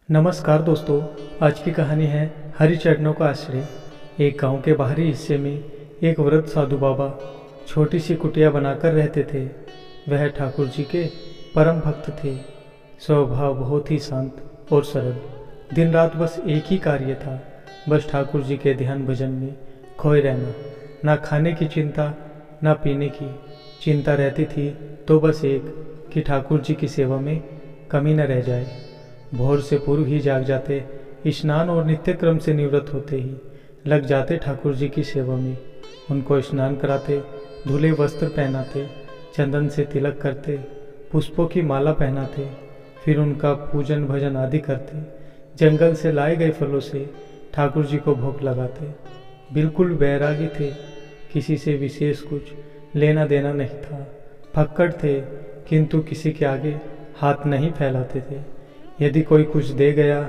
नमस्कार दोस्तों। आज की कहानी है हरिचरणों का आश्रय। एक गांव के बाहरी हिस्से में एक वृद्ध साधु बाबा छोटी सी कुटिया बनाकर रहते थे। वह ठाकुर जी के परम भक्त थे। स्वभाव बहुत ही शांत और सरल। दिन रात बस एक ही कार्य था, बस ठाकुर जी के ध्यान भजन में खोए रहना। ना खाने की चिंता, ना पीने की चिंता रहती थी, तो बस एक कि ठाकुर जी की सेवा में कमी न रह जाए। भोर से पूर्व ही जाग जाते, स्नान और नित्य क्रम से निवृत्त होते ही लग जाते ठाकुर जी की सेवा में। उनको स्नान कराते, धुले वस्त्र पहनाते, चंदन से तिलक करते, पुष्पों की माला पहनाते, फिर उनका पूजन भजन आदि करते। जंगल से लाए गए फलों से ठाकुर जी को भोग लगाते। बिल्कुल बैरागी थे, किसी से विशेष कुछ लेना देना नहीं था। फक्कड़ थे, किंतु किसी के आगे हाथ नहीं फैलाते थे। यदि कोई कुछ दे गया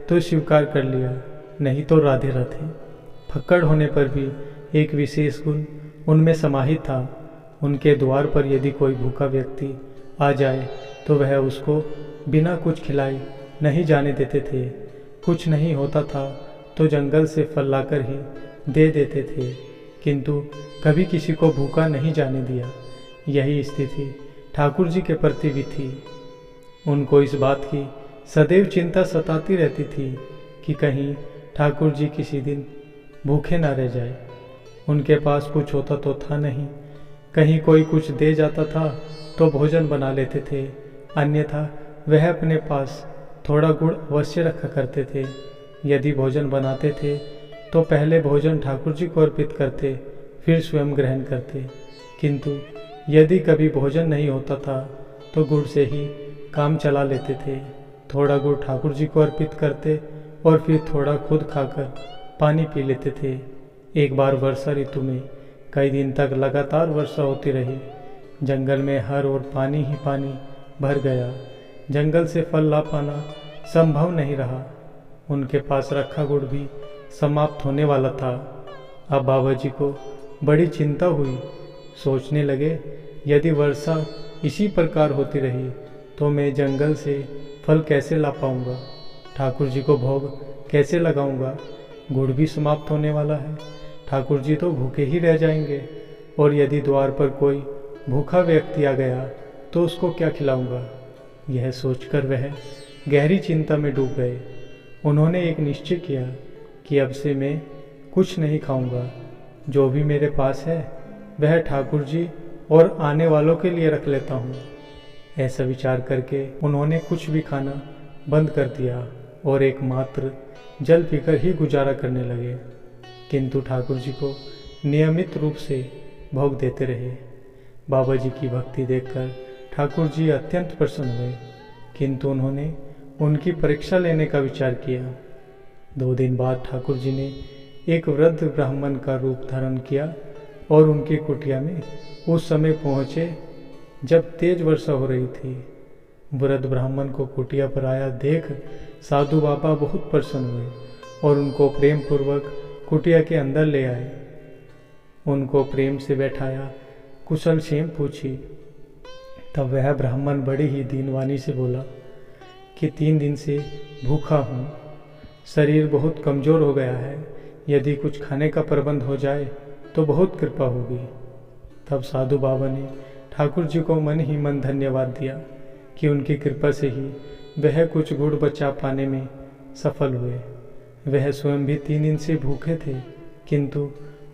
तो स्वीकार कर लिया, नहीं तो राधे राधे। फक्कड़ होने पर भी एक विशेष गुण उनमें समाहित था। उनके द्वार पर यदि कोई भूखा व्यक्ति आ जाए तो वह उसको बिना कुछ खिलाए नहीं जाने देते थे। कुछ नहीं होता था तो जंगल से फल लाकर ही दे देते थे, किंतु कभी किसी को भूखा नहीं जाने दिया। यही स्थिति ठाकुर जी के प्रति भी थी। उनको इस बात की सदैव चिंता सताती रहती थी कि कहीं ठाकुर जी किसी दिन भूखे ना रह जाए। उनके पास कुछ होता तो था नहीं, कहीं कोई कुछ दे जाता था तो भोजन बना लेते थे, अन्यथा वह अपने पास थोड़ा गुड़ अवश्य रखा करते थे। यदि भोजन बनाते थे तो पहले भोजन ठाकुर जी को अर्पित करते, फिर स्वयं ग्रहण करते। किंतु यदि कभी भोजन नहीं होता था तो गुड़ से ही काम चला लेते थे। थोड़ा गुड़ ठाकुर जी को अर्पित करते और फिर थोड़ा खुद खाकर पानी पी लेते थे। एक बार वर्षा ऋतु में कई दिन तक लगातार वर्षा होती रही। जंगल में हर ओर पानी ही पानी भर गया। जंगल से फल ला पाना संभव नहीं रहा। उनके पास रखा गुड़ भी समाप्त होने वाला था। अब बाबा जी को बड़ी चिंता हुई। सोचने लगे, यदि वर्षा इसी प्रकार होती रही तो मैं जंगल से फल कैसे ला पाऊंगा, ठाकुर जी को भोग कैसे लगाऊंगा। गुड़ भी समाप्त होने वाला है, ठाकुर जी तो भूखे ही रह जाएंगे। और यदि द्वार पर कोई भूखा व्यक्ति आ गया तो उसको क्या खिलाऊंगा। यह सोचकर वह गहरी चिंता में डूब गए। उन्होंने एक निश्चय किया कि अब से मैं कुछ नहीं खाऊंगा, जो भी मेरे पास है वह ठाकुर जी और आने वालों के लिए रख लेता हूँ। ऐसा विचार करके उन्होंने कुछ भी खाना बंद कर दिया और एकमात्र जल पीकर ही गुजारा करने लगे। किंतु ठाकुर जी को नियमित रूप से भोग देते रहे। बाबा जी की भक्ति देखकर ठाकुर जी अत्यंत प्रसन्न हुए, किंतु उन्होंने उनकी परीक्षा लेने का विचार किया। 2 दिन बाद ठाकुर जी ने एक वृद्ध ब्राह्मण का रूप धारण किया और उनकी कुटिया में उस समय पहुँचे जब तेज वर्षा हो रही थी। वृद्ध ब्राह्मण को कुटिया पर आया देख साधु बाबा बहुत प्रसन्न हुए और उनको प्रेम पूर्वक कुटिया के अंदर ले आए। उनको प्रेम से बैठाया, कुशल क्षेम पूछी। तब वह ब्राह्मण बड़ी ही दीनवाणी से बोला कि 3 दिन से भूखा हूँ, शरीर बहुत कमज़ोर हो गया है, यदि कुछ खाने का प्रबंध हो जाए तो बहुत कृपा होगी। तब साधु बाबा ने ठाकुर जी को मन ही मन धन्यवाद दिया कि उनकी कृपा से ही वह कुछ गुड़ बचा पाने में सफल हुए। वह स्वयं भी 3 दिन से भूखे थे, किंतु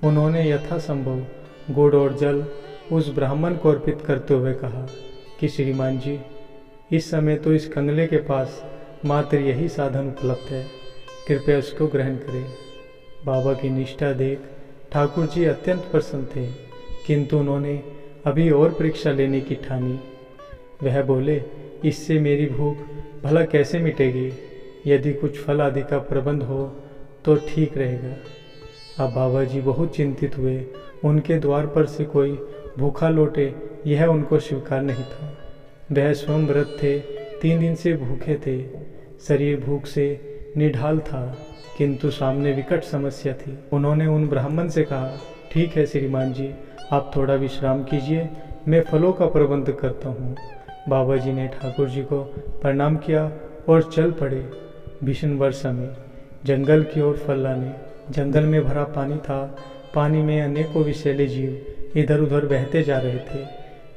उन्होंने यथासंभव गुड़ और जल उस ब्राह्मण को अर्पित करते हुए कहा कि श्रीमान जी, इस समय तो इस कंगले के पास मात्र यही साधन उपलब्ध है, कृपया उसको ग्रहण करें। बाबा की निष्ठा देख ठाकुर जी अत्यंत प्रसन्न थे, किंतु उन्होंने अभी और परीक्षा लेने की ठानी। वह बोले, इससे मेरी भूख भला कैसे मिटेगी। यदि कुछ फल आदि का प्रबंध हो तो ठीक रहेगा। अब बाबा जी बहुत चिंतित हुए। उनके द्वार पर से कोई भूखा लौटे यह उनको स्वीकार नहीं था। वह स्वयं व्रत थे, 3 दिन से भूखे थे, शरीर भूख से निढाल था, किंतु सामने विकट समस्या थी। उन्होंने उन ब्राह्मण से कहा, ठीक है श्रीमान जी, आप थोड़ा विश्राम कीजिए, मैं फलों का प्रबंध करता हूँ। बाबा जी ने ठाकुर जी को प्रणाम किया और चल पड़े। भीषण वर्षा में जंगल की ओर फल लाने। जंगल में भरा पानी था। पानी में अनेकों विषैले जीव इधर उधर बहते जा रहे थे,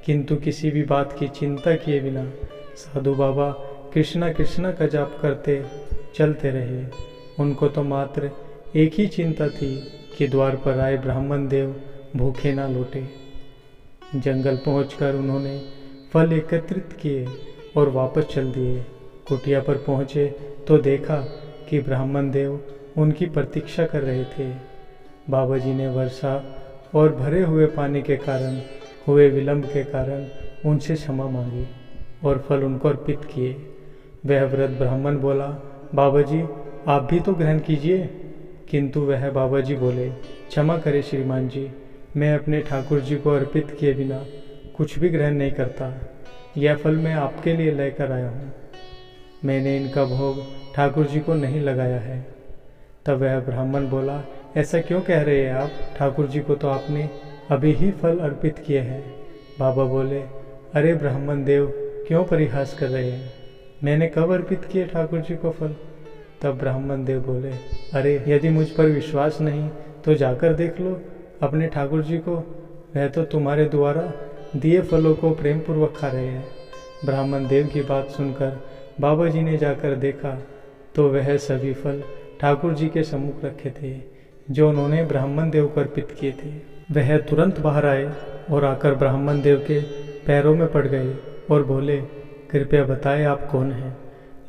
किंतु किसी भी बात की चिंता किए बिना साधु बाबा कृष्णा कृष्णा का जाप करते चलते रहे। उनको तो मात्र एक ही चिंता थी कि द्वार पर आए ब्राह्मण देव भूखे ना लौटे। जंगल पहुंचकर उन्होंने फल एकत्रित किए और वापस चल दिए। कुटिया पर पहुंचे तो देखा कि ब्राह्मण देव उनकी प्रतीक्षा कर रहे थे। बाबा जी ने वर्षा और भरे हुए पानी के कारण हुए विलंब के कारण उनसे क्षमा मांगी और फल उनको अर्पित किए। वह वृद्ध ब्राह्मण बोला, बाबा जी आप भी तो ग्रहण कीजिए। किंतु वह बाबा जी बोले, क्षमा करें श्रीमान जी, मैं अपने ठाकुर जी को अर्पित किए बिना कुछ भी ग्रहण नहीं करता। यह फल मैं आपके लिए लेकर आया हूँ। मैंने इनका भोग ठाकुर जी को नहीं लगाया है। तब वह ब्राह्मण बोला, ऐसा क्यों कह रहे हैं आप? ठाकुर जी को तो आपने अभी ही फल अर्पित किए हैं। बाबा बोले, अरे ब्राह्मण देव क्यों परिहास कर रहे हैं? मैंने कब अर्पित किए ठाकुर जी को फल? तब ब्राह्मण देव बोले, अरे यदि मुझ पर विश्वास नहीं तो जाकर देख लो अपने ठाकुर जी को, वह तो तुम्हारे द्वारा दिए फलों को प्रेम पूर्वक खा रहे हैं। ब्राह्मण देव की बात सुनकर बाबा जी ने जाकर देखा तो वह सभी फल ठाकुर जी के सम्मुख रखे थे जो उन्होंने ब्राह्मण देव को अर्पित किए थे। वह तुरंत बाहर आए और आकर ब्राह्मण देव के पैरों में पड़ गए और बोले, कृपया बताएं आप कौन हैं?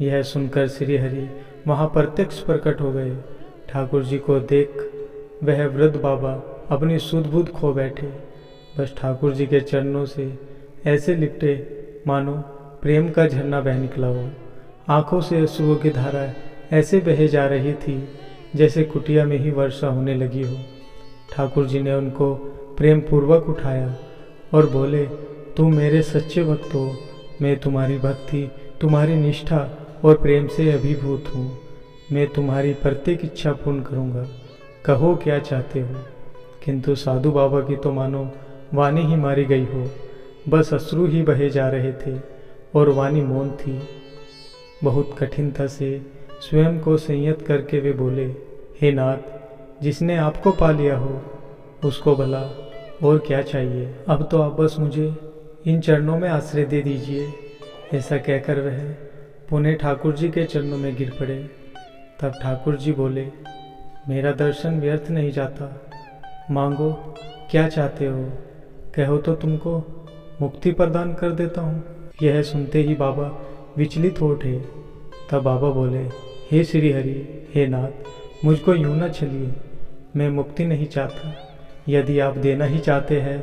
यह सुनकर श्री हरि वहाँ प्रत्यक्ष प्रकट हो गए। ठाकुर जी को देख वह वृद्ध बाबा अपनी सुध बुध खो बैठे। बस ठाकुर जी के चरणों से ऐसे लिपटे मानो प्रेम का झरना बह निकला हो। आंखों से अश्रुओं की धारा ऐसे बहे जा रही थी जैसे कुटिया में ही वर्षा होने लगी हो। ठाकुर जी ने उनको प्रेम पूर्वक उठाया और बोले, तुम मेरे सच्चे भक्त हो। मैं तुम्हारी भक्ति, तुम्हारी निष्ठा और प्रेम से अभिभूत हूँ। मैं तुम्हारी प्रत्येक इच्छा पूर्ण करूँगा। कहो क्या चाहते हो? किंतु साधु बाबा की तो मानो वाणी ही मारी गई हो। बस अश्रु ही बहे जा रहे थे और वाणी मौन थी। बहुत कठिनता से स्वयं को संयत करके वे बोले, हे नाथ, जिसने आपको पा लिया हो उसको भला और क्या चाहिए? अब तो आप बस मुझे इन चरणों में आश्रय दे दीजिए। ऐसा कहकर वह पुनः ठाकुर जी के चरणों में गिर पड़े। तब ठाकुर जी बोले, मेरा दर्शन व्यर्थ नहीं जाता। मांगो क्या चाहते हो? कहो तो तुमको मुक्ति प्रदान कर देता हूँ। यह सुनते ही बाबा विचलित हो उठे। तब बाबा बोले, हे श्री हरि, हे नाथ, मुझको यूँ न छलिए। मैं मुक्ति नहीं चाहता। यदि आप देना ही चाहते हैं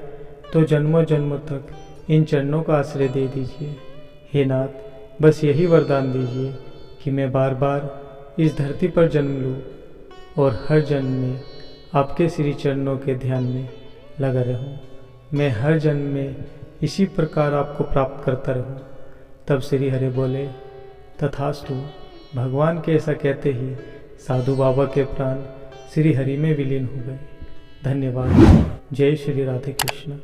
तो जन्मों जन्मों तक इन चरणों का आश्रय दे दीजिए। हे नाथ, बस यही वरदान दीजिए कि मैं बार बार इस धरती पर जन्म लूँ और हर जन्म में आपके श्री चरणों के ध्यान में लगा रहूँ। मैं हर जन्म में इसी प्रकार आपको प्राप्त करता रहूँ। तब श्री हरि बोले, तथास्तु। भगवान के ऐसा कहते ही साधु बाबा के प्राण श्री हरि में विलीन हो गए। धन्यवाद। जय श्री राधे कृष्ण।